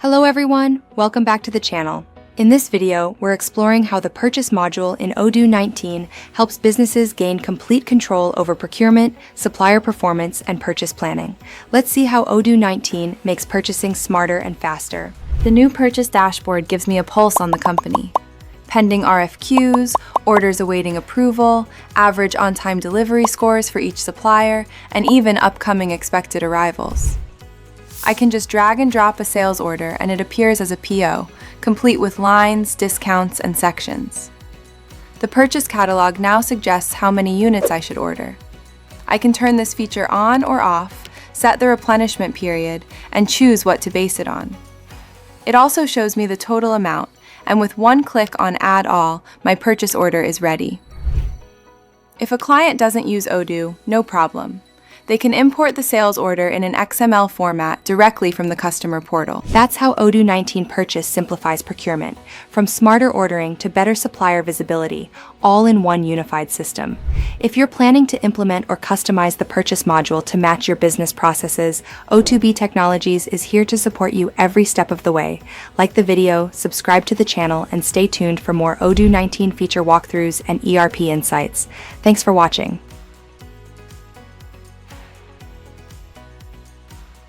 Hello everyone, welcome back to the channel. In this video, we're exploring how the purchase module in Odoo 19 helps businesses gain complete control over procurement, supplier performance, and purchase planning. Let's see how Odoo 19 makes purchasing smarter and faster. The new purchase dashboard gives me a pulse on the company. Pending RFQs, orders awaiting approval, average on-time delivery scores for each supplier, and even upcoming expected arrivals. I can just drag and drop a sales order and it appears as a PO, complete with lines, discounts, and sections. The purchase catalog now suggests how many units I should order. I can turn this feature on or off, set the replenishment period, and choose what to base it on. It also shows me the total amount, and with one click on Add All, my purchase order is ready. If a client doesn't use Odoo, no problem. They can import the sales order in an XML format directly from the customer portal. That's how Odoo 19 Purchase simplifies procurement, from smarter ordering to better supplier visibility, all in one unified system. If you're planning to implement or customize the purchase module to match your business processes, O2B Technologies is here to support you every step of the way. Like the video, subscribe to the channel, and stay tuned for more Odoo 19 feature walkthroughs and ERP insights. Thanks for watching.